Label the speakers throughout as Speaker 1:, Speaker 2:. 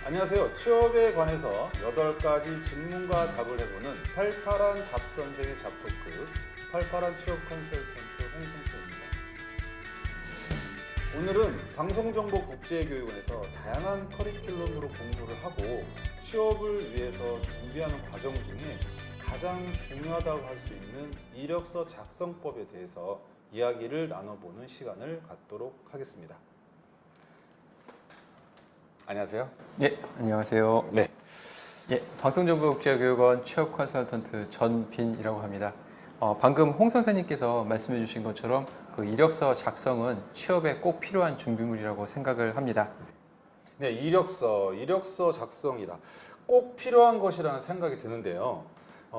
Speaker 1: 안녕하세요. 취업에 관해서 8가지 질문과 답을 해보는 팔팔한 잡선생의 잡토크, 팔팔한 취업 컨설턴트 홍성태입니다. 오늘은 방송정보국제교육원에서 다양한 커리큘럼으로 공부를 하고 취업을 위해서 준비하는 과정 중에 가장 중요하다고 할 수 있는 이력서 작성법에 대해서 이야기를 나눠보는 시간을 갖도록 하겠습니다. 안녕하세요.
Speaker 2: 예, 안녕하세요.
Speaker 1: 네.
Speaker 2: 예, 방송정보국제교육원 취업 컨설턴트 전빈이라고 합니다. 방금 홍 선생님께서 말씀해 주신 것처럼 그 이력서 작성은 취업에 꼭 필요한 준비물이라고 생각을 합니다.
Speaker 1: 네, 이력서 작성이라 꼭 필요한 것이라는 생각이 드는데요.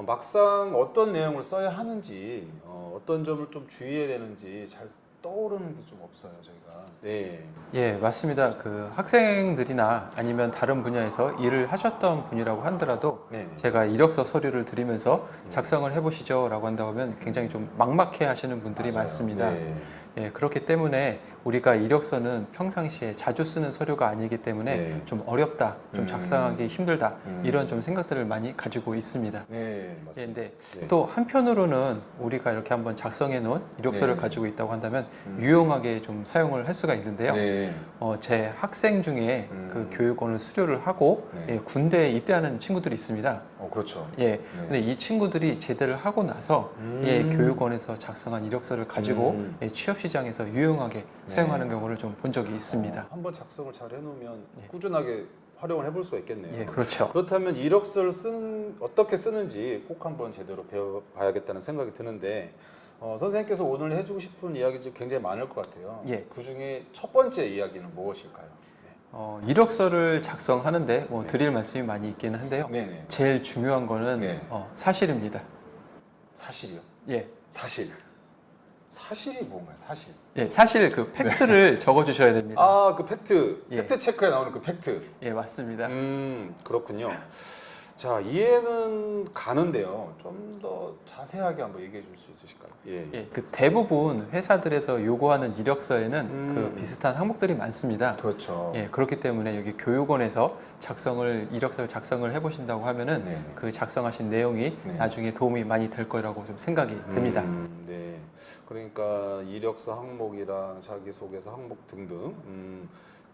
Speaker 1: 막상 어떤 내용을 써야 하는지, 어떤 점을 좀 주의해야 되는지 잘 떠오르는 게 좀 없어요, 저희가. 네.
Speaker 2: 예, 맞습니다. 그 학생들이나 아니면 다른 분야에서 일을 하셨던 분이라고 하더라도
Speaker 1: 네.
Speaker 2: 제가 이력서 서류를 드리면서 작성을 해보시죠 라고 한다고 하면 굉장히 좀 막막해 하시는 분들이
Speaker 1: 맞아요.
Speaker 2: 많습니다.
Speaker 1: 네.
Speaker 2: 예, 그렇기 때문에 우리가 이력서는 평상시에 자주 쓰는 서류가 아니기 때문에
Speaker 1: 네.
Speaker 2: 좀 어렵다, 좀 작성하기 힘들다 이런 좀
Speaker 1: 생
Speaker 2: 생각들을 많이 가지고 있습니다.
Speaker 1: 네,
Speaker 2: 예,
Speaker 1: 맞습니다.
Speaker 2: 근데
Speaker 1: 네.
Speaker 2: 또 한편으로는 우리가 이렇게 한번 작성해 놓은 이력서를
Speaker 1: 네.
Speaker 2: 가지고 있다고 한다면 유용하게 좀 사용을 할 수가 있는데요.
Speaker 1: 네.
Speaker 2: 제 학생 중에 그 교육원을 수료를 하고
Speaker 1: 네.
Speaker 2: 예, 군대에 입대하는 친구들이 있습니다.
Speaker 1: 그렇죠.
Speaker 2: 예,
Speaker 1: 네.
Speaker 2: 근데 이 친구들이 제대를 하고 나서 예, 교육원에서 작성한 이력서를 가지고 예, 취업 시장에서 유용하게
Speaker 1: 네.
Speaker 2: 사용하는 경우를 좀 본 적이 있습니다.
Speaker 1: 한번 작성을 잘 해놓으면
Speaker 2: 예.
Speaker 1: 꾸준하게 활용을 해볼 수가 있겠네요.
Speaker 2: 예, 그렇죠.
Speaker 1: 그렇다면 이력서를 어떻게 쓰는지 꼭 한번 제대로 배워봐야겠다는 생각이 드는데 선생님께서 오늘 해주고 싶은 이야기들이 굉장히 많을 것 같아요.
Speaker 2: 예.
Speaker 1: 그 중에 첫 번째 이야기는 무엇일까요?
Speaker 2: 이력서를 작성하는데 뭐
Speaker 1: 네.
Speaker 2: 드릴 말씀이 많이 있기는 한데요.
Speaker 1: 네네.
Speaker 2: 제일 중요한 거는
Speaker 1: 네.
Speaker 2: 사실입니다.
Speaker 1: 사실이요?
Speaker 2: 예.
Speaker 1: 사실이 뭔가요? 사실.
Speaker 2: 예, 사실 그 팩트를 적어 주셔야 됩니다.
Speaker 1: 아, 그 팩트.
Speaker 2: 예.
Speaker 1: 팩트 체크에 나오는 그 팩트.
Speaker 2: 예, 맞습니다.
Speaker 1: 그렇군요. 자, 이해는 가는데요. 좀 더 자세하게 한번 얘기해 줄 수 있으실까요? 예.
Speaker 2: 예, 그 대부분 회사들에서 요구하는 이력서에는 그 비슷한 항목들이 많습니다.
Speaker 1: 그렇죠.
Speaker 2: 예, 그렇기 때문에 여기 교육원에서 이력서를 작성을 해보신다고 하면은
Speaker 1: 네네.
Speaker 2: 그 작성하신 내용이
Speaker 1: 네.
Speaker 2: 나중에 도움이 많이 될 거라고 좀 생각이 됩니다.
Speaker 1: 네. 그러니까 이력서 항목이랑 자기소개서 항목 등등.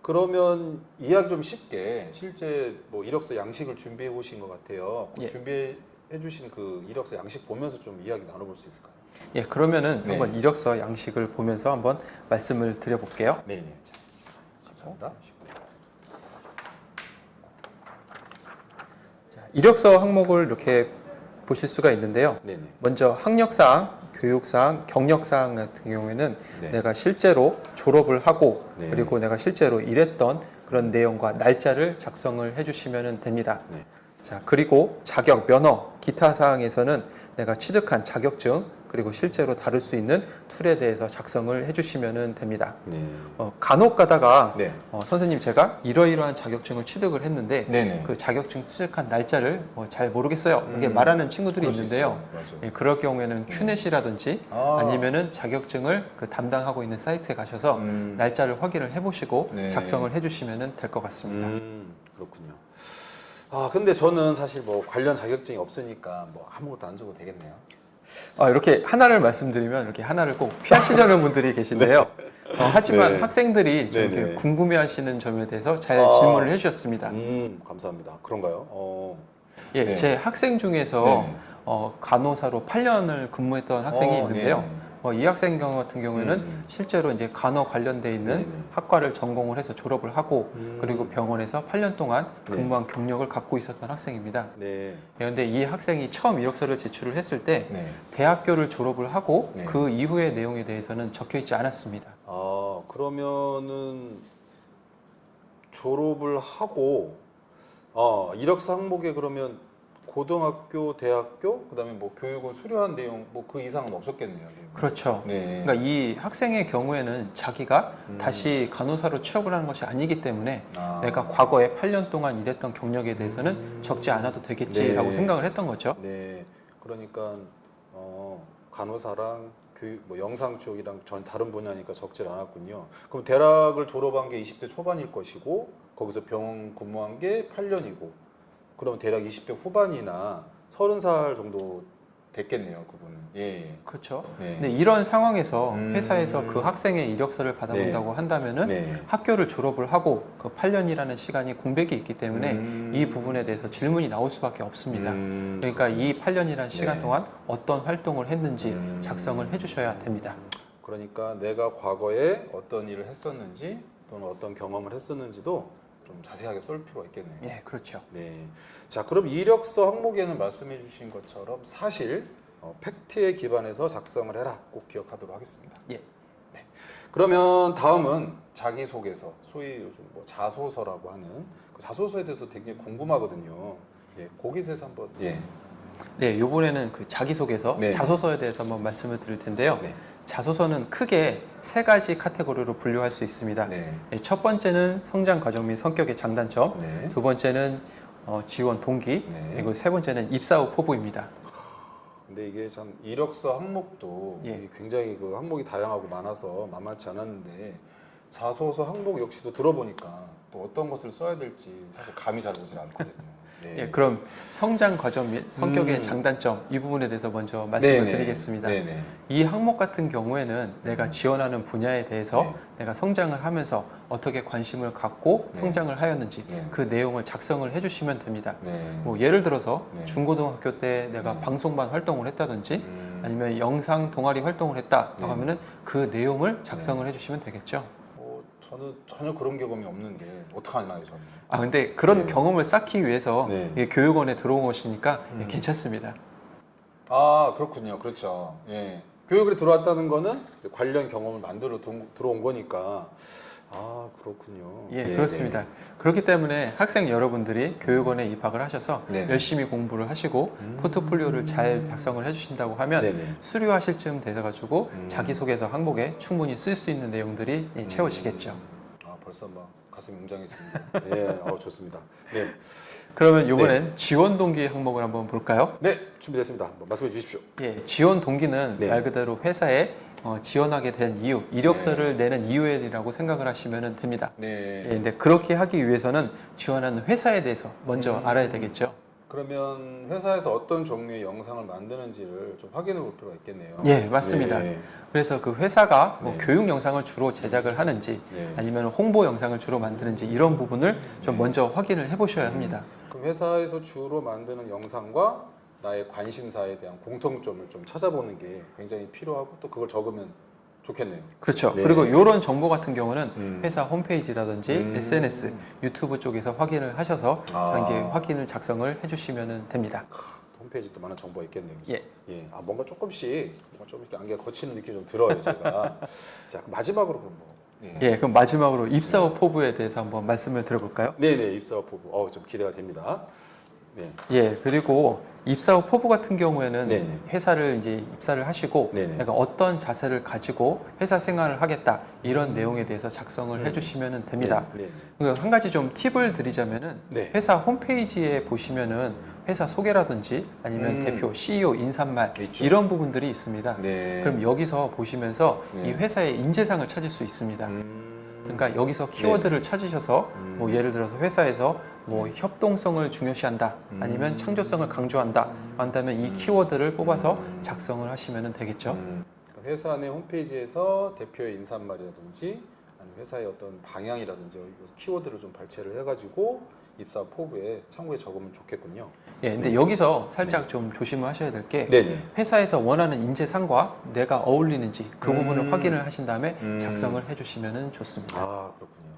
Speaker 1: 그러면 이야기 좀 쉽게 실제 뭐 이력서 양식을 준비해 보신 것 같아요.
Speaker 2: 예.
Speaker 1: 준비해 주신 그 이력서 양식 보면서 좀 이야기 나눠볼 수 있을까요?
Speaker 2: 예, 그러면은
Speaker 1: 네.
Speaker 2: 한번 이력서 양식을 보면서 한번 말씀을 드려볼게요.
Speaker 1: 네네. 자, 감사합니다.
Speaker 2: 자, 이력서 항목을 이렇게 보실 수가 있는데요.
Speaker 1: 네네.
Speaker 2: 먼저 학력사항, 교육사항, 경력사항 같은 경우에는
Speaker 1: 네.
Speaker 2: 내가 실제로 졸업을 하고
Speaker 1: 네.
Speaker 2: 그리고 내가 실제로 일했던 그런 내용과 날짜를 작성을 해주시면 됩니다.
Speaker 1: 네.
Speaker 2: 자, 그리고 자격, 면허, 기타 사항에서는 내가 취득한 자격증 그리고 실제로 다룰 수 있는 툴에 대해서 작성을 해주시면 됩니다.
Speaker 1: 네.
Speaker 2: 간혹 가다가
Speaker 1: 네.
Speaker 2: 선생님 제가 이러이러한 자격증을 취득을 했는데
Speaker 1: 네네.
Speaker 2: 그 자격증 취득한 날짜를 잘 모르겠어요. 이렇게 말하는 친구들이
Speaker 1: 그럴 수
Speaker 2: 있는데요.
Speaker 1: 있어요. 맞아요.
Speaker 2: 예, 그럴 경우에는 큐넷이라든지 아니면은 자격증을 그 담당하고 있는 사이트에 가셔서 날짜를 확인을 해보시고
Speaker 1: 네.
Speaker 2: 작성을 해주시면 될 것 같습니다.
Speaker 1: 그렇군요. 근데 저는 사실 뭐 관련 자격증이 없으니까 뭐 아무것도 안 적어도 되겠네요.
Speaker 2: 이렇게 하나를 말씀드리면 이렇게 하나를 꼭 피하시려는 분들이 계신데요. 하지만
Speaker 1: 네.
Speaker 2: 학생들이 좀
Speaker 1: 네네.
Speaker 2: 이렇게 궁금해하시는 점에 대해서 잘 질문을 해주셨습니다.
Speaker 1: 감사합니다. 그런가요?
Speaker 2: 예,
Speaker 1: 네.
Speaker 2: 제 학생 중에서
Speaker 1: 네네.
Speaker 2: 간호사로 8년을 근무했던 학생이 있는데요.
Speaker 1: 네네.
Speaker 2: 이 학생 경우 같은 경우에는 실제로 이제 간호 관련돼 있는
Speaker 1: 네네.
Speaker 2: 학과를 전공을 해서 졸업을 하고 그리고 병원에서 8년 동안
Speaker 1: 네.
Speaker 2: 근무한 경력을 갖고 있었던 학생입니다.
Speaker 1: 네.
Speaker 2: 그런데 이 학생이 처음 이력서를 제출을 했을 때
Speaker 1: 네.
Speaker 2: 대학교를 졸업을 하고
Speaker 1: 네.
Speaker 2: 그 이후의 내용에 대해서는 적혀 있지 않았습니다.
Speaker 1: 그러면은 졸업을 하고 이력서 항목에 그러면 고등학교, 대학교, 그다음에 뭐 교육은 수료한 내용 뭐 그 이상은 없었겠네요.
Speaker 2: 그렇죠.
Speaker 1: 네.
Speaker 2: 그러니까 이 학생의 경우에는 자기가 다시 간호사로 취업을 하는 것이 아니기 때문에 내가 과거에 8년 동안 일했던 경력에 대해서는 적지 않아도 되겠지라고
Speaker 1: 네.
Speaker 2: 생각을 했던 거죠.
Speaker 1: 네. 그러니까 간호사랑 교육 뭐 영상 쪽이랑 전 다른 분야니까 적질 않았군요. 그럼 대학을 졸업한 게 20대 초반일 것이고 거기서 병원 근무한 게 8년이고 그럼 대략 20대 후반이나 30살 정도 됐겠네요, 그분은. 예.
Speaker 2: 그렇죠.
Speaker 1: 네.
Speaker 2: 근데 이런 상황에서 회사에서 그 학생의 이력서를 받아본다고 한다면은
Speaker 1: 네.
Speaker 2: 학교를 졸업을 하고 그 8년이라는 시간이 공백이 있기 때문에 이 부분에 대해서 질문이 나올 수밖에 없습니다. 그러니까 이 8년이라는 시간
Speaker 1: 네.
Speaker 2: 동안 어떤 활동을 했는지 작성을 해주셔야 됩니다.
Speaker 1: 그러니까 내가 과거에 어떤 일을 했었는지 또는 어떤 경험을 했었는지도 좀 자세하게 썰 필요가 있겠네요.
Speaker 2: 예, 그렇죠.
Speaker 1: 네. 자, 그럼 이력서 항목에는 말씀해 주신 것처럼 사실 팩트에 기반해서 작성을 해라. 꼭 기억하도록 하겠습니다.
Speaker 2: 예.
Speaker 1: 네. 그러면 다음은 자기소개서, 소위 요즘 뭐 자소서라고 하는 그 자소서에 대해서 되게 궁금하거든요. 예, 거기에 대해서 한번 예.
Speaker 2: 네, 이번에는 그 자기소개서,
Speaker 1: 네.
Speaker 2: 자소서에 대해서 한번 말씀을 드릴 텐데요.
Speaker 1: 네.
Speaker 2: 자소서는 크게 세 가지 카테고리로 분류할 수 있습니다.
Speaker 1: 네.
Speaker 2: 첫 번째는 성장 과정 및 성격의 장단점,
Speaker 1: 네.
Speaker 2: 두 번째는 지원 동기,
Speaker 1: 네.
Speaker 2: 그리고 세 번째는 입사 후 포부입니다.
Speaker 1: 근데 이게 참 이력서 항목도
Speaker 2: 예.
Speaker 1: 이게 굉장히 그 항목이 다양하고 많아서 만만치 않았는데 자소서 항목 역시도 들어보니까 또 어떤 것을 써야 될지 사실 감이 잘 오질 않거든요. 네.
Speaker 2: 예, 그럼 성장 과정 및 성격의 장단점 이 부분에 대해서 먼저 말씀을
Speaker 1: 네네.
Speaker 2: 드리겠습니다.
Speaker 1: 네네.
Speaker 2: 이 항목 같은 경우에는 내가 지원하는 분야에 대해서
Speaker 1: 네.
Speaker 2: 내가 성장을 하면서 어떻게 관심을 갖고
Speaker 1: 네.
Speaker 2: 성장을 하였는지
Speaker 1: 네.
Speaker 2: 그 내용을 작성을 해주시면 됩니다.
Speaker 1: 네.
Speaker 2: 뭐 예를 들어서
Speaker 1: 네.
Speaker 2: 중고등학교 때 내가
Speaker 1: 네.
Speaker 2: 방송반 활동을 했다든지 아니면 영상 동아리 활동을 했다라고
Speaker 1: 네.
Speaker 2: 하면은 그 내용을 작성을 해주시면 되겠죠.
Speaker 1: 저는 전혀 그런 경험이 없는데 어떡하나요, 저는?
Speaker 2: 아 근데 그런
Speaker 1: 네.
Speaker 2: 경험을 쌓기 위해서
Speaker 1: 네.
Speaker 2: 이게 교육원에 들어온 것이니까 괜찮습니다.
Speaker 1: 아, 그렇군요. 그렇죠. 예. 교육에 들어왔다는 거는 관련 경험을 만들어 들어온 거니까. 아, 그렇군요.
Speaker 2: 예,
Speaker 1: 네,
Speaker 2: 그렇습니다. 그렇기 때문에 학생 여러분들이 교육원에 입학을 하셔서
Speaker 1: 네.
Speaker 2: 열심히 공부를 하시고 포트폴리오를 잘 작성을 해주신다고 하면
Speaker 1: 네네.
Speaker 2: 수료하실 쯤 돼가지고 자기소개서 항목에 충분히 쓸 수 있는 내용들이 채워지겠죠.
Speaker 1: 아, 벌써 막 가슴이 웅장해지는데. 예, 좋습니다. 네.
Speaker 2: 그러면 이번엔 지원 동기 항목을 한번 볼까요?
Speaker 1: 네, 준비됐습니다. 한번 말씀해 주십시오.
Speaker 2: 예, 지원 동기는
Speaker 1: 네.
Speaker 2: 말 그대로 회사에 지원하게 된 이유, 이력서를 내는 이유라고 생각을 하시면 됩니다.
Speaker 1: 네.
Speaker 2: 예, 근데 그렇게 하기 위해서는 지원하는 회사에 대해서 먼저 알아야 되겠죠.
Speaker 1: 그러면 회사에서 어떤 종류의 영상을 만드는지를 좀 확인해 볼 필요가 있겠네요.
Speaker 2: 예, 맞습니다.
Speaker 1: 네.
Speaker 2: 그래서 그 회사가 뭐
Speaker 1: 네.
Speaker 2: 교육 영상을 주로 제작을 하는지
Speaker 1: 네.
Speaker 2: 아니면 홍보 영상을 주로 만드는지 이런 부분을 좀 먼저 확인을 해보셔야 합니다.
Speaker 1: 그럼 회사에서 주로 만드는 영상과 나의 관심사에 대한 공통점을 좀 찾아보는 게 굉장히 필요하고 또 그걸 적으면 좋겠네요.
Speaker 2: 그렇죠.
Speaker 1: 네.
Speaker 2: 그리고 이런 정보 같은 경우는 회사 홈페이지라든지
Speaker 1: 음.
Speaker 2: SNS, 유튜브 쪽에서 확인을 하셔서
Speaker 1: 아.
Speaker 2: 이제 확인을 작성을 해주시면 됩니다.
Speaker 1: 홈페이지도 많은 정보가 있겠네요. 그죠?
Speaker 2: 예.
Speaker 1: 예. 아, 뭔가 좀 이렇게 안개가 거치는 느낌이 좀 들어요, 제가. 자, 그럼 마지막으로 그럼 뭐.
Speaker 2: 예, 그럼 마지막으로 입사 후 포부에 대해서 한번 말씀을 드려볼까요?
Speaker 1: 네네, 입사와 포부. 좀 기대가 됩니다. 네.
Speaker 2: 예, 그리고 입사 후 포부 같은 경우에는
Speaker 1: 네네.
Speaker 2: 회사를 이제 입사를 하시고
Speaker 1: 네네.
Speaker 2: 내가 어떤 자세를 가지고 회사 생활을 하겠다 이런 내용에 대해서 작성을 해주시면 됩니다.
Speaker 1: 네.
Speaker 2: 그리고 한 가지 좀 팁을 드리자면은
Speaker 1: 네.
Speaker 2: 회사 홈페이지에 보시면은 회사 소개라든지 아니면 대표, CEO 인사말
Speaker 1: 있죠.
Speaker 2: 이런 부분들이 있습니다.
Speaker 1: 네.
Speaker 2: 그럼 여기서 보시면서
Speaker 1: 네.
Speaker 2: 이 회사의 인재상을 찾을 수 있습니다. 그러니까 여기서
Speaker 1: 네.
Speaker 2: 키워드를 찾으셔서 뭐 예를 들어서 회사에서 뭐 협동성을 중요시한다 아니면 창조성을 강조한다 한다면 이 키워드를 뽑아서 작성을 하시면 되겠죠.
Speaker 1: 그럼 회사 내 홈페이지에서 대표의 인사말이라든지 아니면 회사의 어떤 방향이라든지 키워드를 좀 발췌를 해가지고 입사 포부에 참고에 적으면 좋겠군요.
Speaker 2: 예, 근데 여기서 살짝 좀 조심을 하셔야 될 게
Speaker 1: 네네.
Speaker 2: 회사에서 원하는 인재상과 내가 어울리는지 그 부분을 확인을 하신 다음에 작성을 해주시면 좋습니다.
Speaker 1: 아, 그렇군요.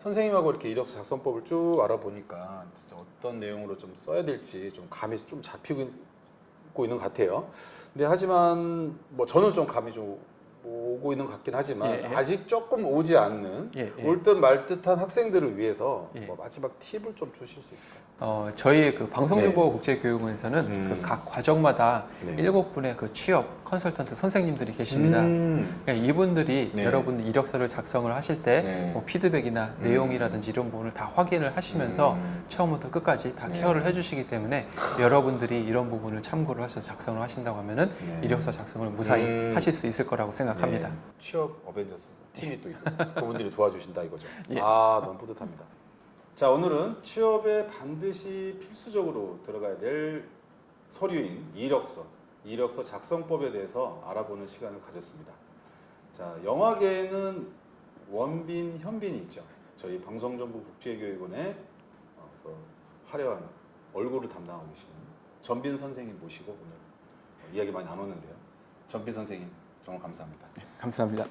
Speaker 1: 선생님하고 이렇게 이력서 작성법을 쭉 알아보니까 진짜 어떤 내용으로 좀 써야 될지 좀 감이 좀 잡히고 있는 것 같아요. 근데 하지만 뭐 저는 좀 감이 좀 오고 있는 것 같긴 하지만
Speaker 2: 예, 예.
Speaker 1: 아직 조금 오지 않는
Speaker 2: 예, 예.
Speaker 1: 올 듯 말 듯한 학생들을 위해서
Speaker 2: 예.
Speaker 1: 뭐 마지막 팁을 좀 주실 수 있을까요?
Speaker 2: 저희 그 방송정보
Speaker 1: 네.
Speaker 2: 국제교육원에서는 그 각 과정마다
Speaker 1: 네.
Speaker 2: 7분의 그 취업 컨설턴트 선생님들이 계십니다. 그러니까 이분들이
Speaker 3: 네.
Speaker 2: 여러분 이력서를 작성을 하실 때
Speaker 3: 네.
Speaker 2: 뭐 피드백이나 내용이라든지 이런 부분을 다 확인을 하시면서 처음부터 끝까지 다
Speaker 3: 네.
Speaker 2: 케어를 해주시기 때문에 여러분들이 이런 부분을 참고를 하셔서 작성을 하신다고 하면은
Speaker 3: 네.
Speaker 2: 이력서 작성을 무사히 하실 수 있을 거라고 생각합니다.
Speaker 3: 네. 취업 어벤져스 팀이 또 있고 그분들이 도와주신다 이거죠.
Speaker 2: 예.
Speaker 3: 아, 너무 뿌듯합니다.
Speaker 1: 자, 오늘은 취업에 반드시 필수적으로 들어가야 될 서류인 이력서 작성법에 대해서 알아보는 시간을 가졌습니다. 자, 영화계에는 원빈, 현빈이 있죠. 저희 방송정보 국제교육원의 그래서 화려한 얼굴을 담당하고 계시는 전빈 선생님 모시고 오늘 이야기 많이 나눴는데요. 전빈 선생님 정말 감사합니다.
Speaker 2: 감사합니다.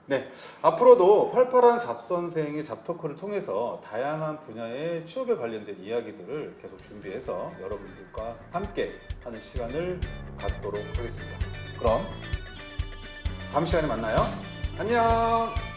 Speaker 1: 네, 앞으로도 팔팔한 잡선생의 잡토크를 통해서 다양한 분야의 취업에 관련된 이야기들을 계속 준비해서 여러분들과 함께 하는 시간을 갖도록 하겠습니다. 그럼 다음 시간에 만나요. 안녕.